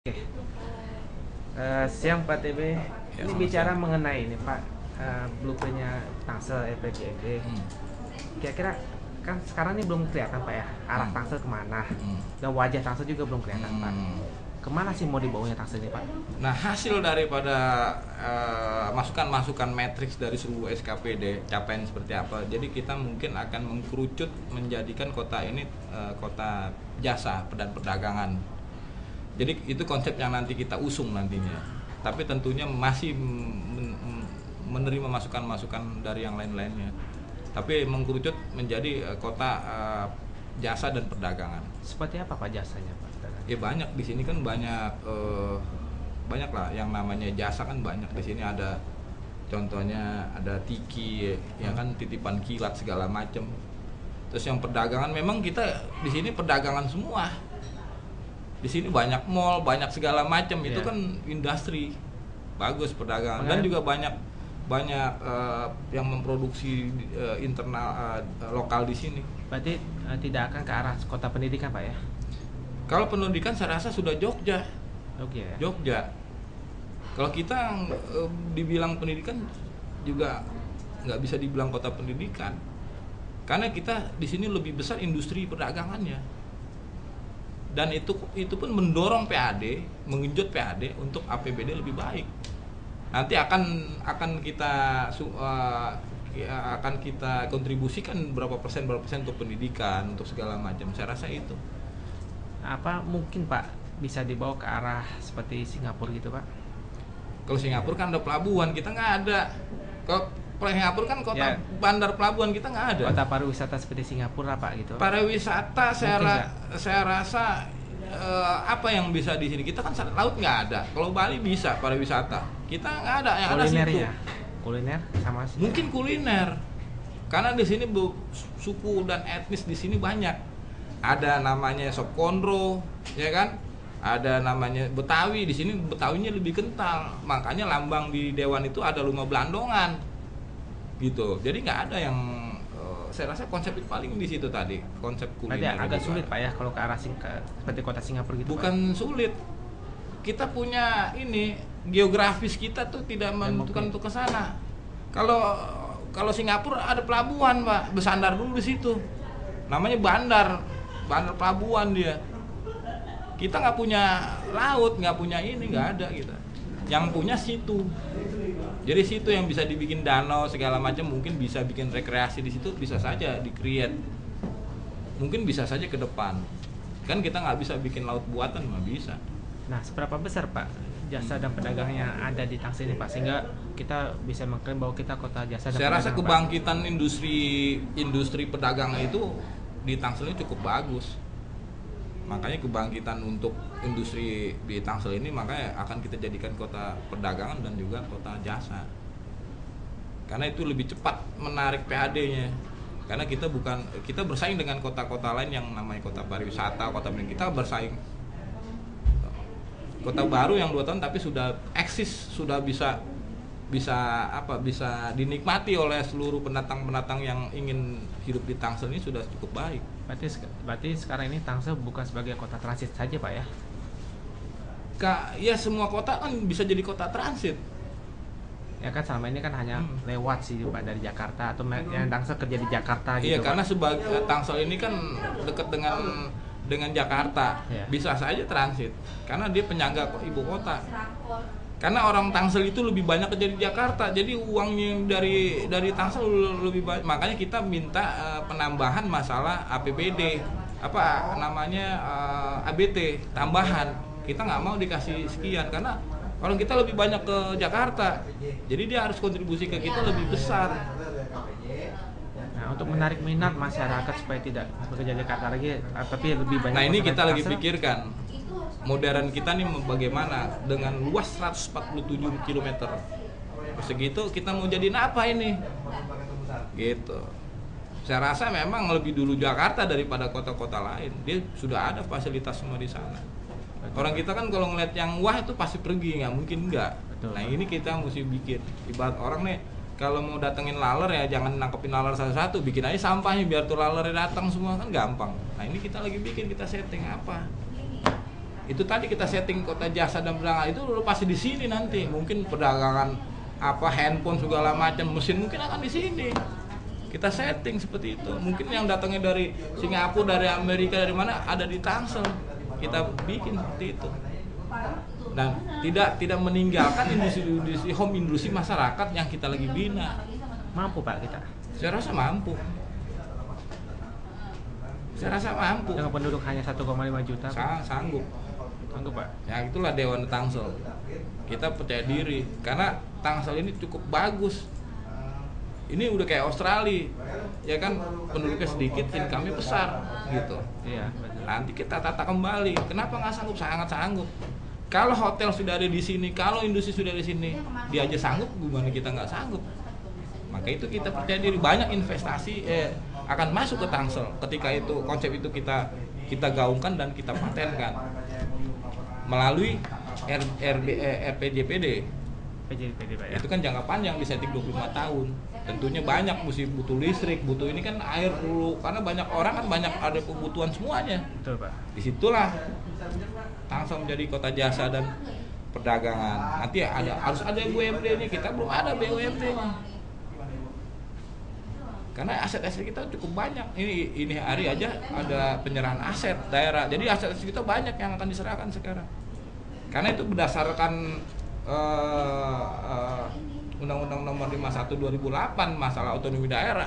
Oke. Siang Pak TB, Ya, ini selamat bicara siang. mengenai ini Pak, blueprintnya Tangsel EPGD. Hmm. Kira-kira kan sekarang ini belum kelihatan Pak ya, arah Hmm. Tangsel kemana, Hmm. dan wajah Tangsel juga belum kelihatan Pak. Hmm. Kemana sih mau dibawanya Tangsel ini Pak? Nah, hasil daripada masukan-masukan matriks dari seluruh SKPD capaian seperti apa, jadi kita mungkin akan mengkerucut menjadikan kota ini kota jasa dan perdagangan. Jadi itu konsep yang nanti kita usung nantinya. Tapi tentunya masih menerima masukan-masukan dari yang lain-lainnya. Tapi mengkerucut menjadi kota jasa dan perdagangan. Seperti apa Pak jasanya Pak? Ya banyak di sini kan banyak lah yang namanya jasa kan banyak di sini ada, contohnya ada tiki ya kan, titipan kilat segala macam. Terus yang perdagangan memang kita di sini perdagangan semua. Di sini banyak mall, banyak segala macam, itu kan industri bagus perdagangan. Dan juga banyak yang memproduksi internal lokal di sini. Berarti tidak akan ke arah kota pendidikan Pak ya? Kalau pendidikan saya rasa sudah Jogja. Oke ya. Jogja. Kalau kita dibilang pendidikan juga nggak bisa dibilang kota pendidikan, karena kita di sini lebih besar industri perdagangannya. Dan itu pun mendorong PAD, mengenjot PAD untuk APBD lebih baik. Nanti akan kita kontribusikan berapa persen untuk pendidikan, untuk segala macam. Saya rasa itu. Apa mungkin Pak bisa dibawa ke arah seperti Singapura gitu Pak? Kalau Singapura kan ada pelabuhan, kita nggak ada. Kalau Singapura kan kota bandar pelabuhan, kita nggak ada. Kota pariwisata seperti Singapura Pak gitu. Pariwisata saya rasa apa yang bisa di sini? Kita kan laut nggak ada. Kalau Bali bisa pariwisata, kita nggak ada. Yang ada situ. Kuliner sama sih. Mungkin kuliner, karena di sini suku dan etnis di sini banyak. Ada namanya sop konro, ya kan? Ada namanya Betawi, di sini Betawinya lebih kental. Makanya lambang di Dewan itu ada rumah Belandongan. Gitu. Jadi nggak ada yang saya rasa konsep paling di situ tadi, konsep kuliner. Agak sulit Pak ya kalau ke arah seperti kota Singapura gitu. Bukan Pak? Sulit. Kita punya ini, geografis kita tuh tidak menentukan untuk ke sana. Kalau Singapura ada pelabuhan, Pak. Bersandar dulu di situ. Namanya bandar pelabuhan dia. Kita nggak punya laut, nggak punya ini, nggak ada kita. Yang punya situ. Jadi situ yang bisa dibikin danau segala macam, mungkin bisa bikin rekreasi di situ, bisa saja di-create. Mungkin bisa saja ke depan. Kan kita nggak bisa bikin laut buatan, nggak bisa. Nah, seberapa besar Pak jasa dan pedagang yang ada di Tangsel ini Pak, sehingga kita bisa mengklaim bahwa kita kota jasa dan saya pedagang, rasa kebangkitan Pak, industri pedagang itu di Tangsel ini cukup bagus. Makanya kebangkitan untuk industri di Tangsel ini makanya akan kita jadikan kota perdagangan dan juga kota jasa. Karena itu lebih cepat menarik PAD-nya. Karena kita bersaing dengan kota-kota lain yang namanya kota pariwisata, kita bersaing. Kota baru yang 2 tahun tapi sudah eksis, sudah bisa dinikmati oleh seluruh pendatang yang ingin hidup di Tangsel ini sudah cukup baik. Berarti sekarang ini Tangsel bukan sebagai kota transit saja Pak ya? Ya semua kota kan bisa jadi kota transit. Ya kan selama ini kan hanya lewat sih Pak dari Jakarta, atau yang Tangsel kerja di Jakarta gitu. Iya, karena sebagai Tangsel ini kan dekat dengan Jakarta, bisa saja transit karena dia penyangga ibu kota. Karena orang Tangsel itu lebih banyak kerja di Jakarta, jadi uangnya dari Tangsel lebih banyak. Makanya kita minta penambahan masalah APBD, ABT tambahan. Kita nggak mau dikasih sekian karena orang kita lebih banyak ke Jakarta, jadi dia harus kontribusi ke kita lebih besar. Nah, untuk menarik minat masyarakat supaya tidak bekerja di Jakarta lagi, tapi lebih banyak. Nah, ini kita lagi pikirkan. Modern kita nih bagaimana dengan luas 147 km segitu, kita mau jadiin apa ini gitu. Saya rasa memang lebih dulu Jakarta daripada kota-kota lain. Dia sudah ada fasilitas semua di sana. Orang kita kan kalau ngeliat yang wah itu pasti pergi, nggak mungkin nggak. Nah, ini kita mesti bikin. Ibarat orang nih kalau mau datengin laler ya jangan nangkepin laler satu-satu, bikin aja sampahnya biar tuh lalernya datang semua, kan gampang. Nah, ini kita lagi bikin, kita setting apa Itu tadi kita setting kota jasa dan perdagangan itu lu pasti di sini nanti. Mungkin perdagangan apa handphone segala macam mesin mungkin akan di sini. Kita setting seperti itu. Mungkin yang datangnya dari Singapura, dari Amerika, dari mana ada di Tangsel. Kita bikin seperti itu. Dan tidak meninggalkan industri home industri masyarakat yang kita lagi bina. Mampu Pak kita. Saya rasa mampu. Dengan penduduk hanya 1,5 juta. Sanggup. Sanggup Pak. Ya itulah Dewan Tangsel. Kita percaya diri karena Tangsel ini cukup bagus. Ini udah kayak Australia, ya kan, penduduknya sedikit, income-nya besar, gitu. Iya, betul. Nanti kita tata kembali. Kenapa nggak sanggup? Sangat sanggup. Kalau hotel sudah ada di sini, kalau industri sudah di sini, dia aja sanggup, gimana kita nggak sanggup? Maka itu kita percaya diri. Banyak investasi akan masuk ke Tangsel ketika itu konsep itu kita gaungkan dan kita patenkan melalui RPJPD. PJPD Pak ya. Itu kan jangka panjang, di setting 25 tahun. Tentunya banyak, mesti butuh listrik, butuh ini kan air dulu, karena banyak orang kan banyak ada kebutuhan semuanya. Betul Pak. Disitulah Tangsel menjadi kota jasa dan perdagangan. Nanti harus ada BUMD-nya, kita belum ada BUMD-nya. Karena aset-aset kita cukup banyak. Ini hari aja ada penyerahan aset daerah. Jadi aset-aset kita banyak yang akan diserahkan sekarang. Karena itu berdasarkan Undang-Undang Nomor 51 2008 masalah otonomi daerah.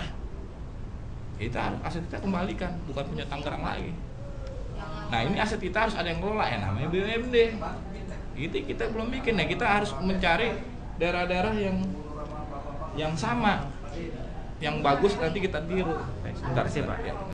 Itu aset kita kembalikan, bukan punya Tangerang lagi. Nah ini aset kita harus ada yang kelola, namanya BUMD. Itu kita belum bikin, kita harus mencari daerah-daerah yang sama, yang bagus nanti kita tiru. Baik, terima kasih Pak.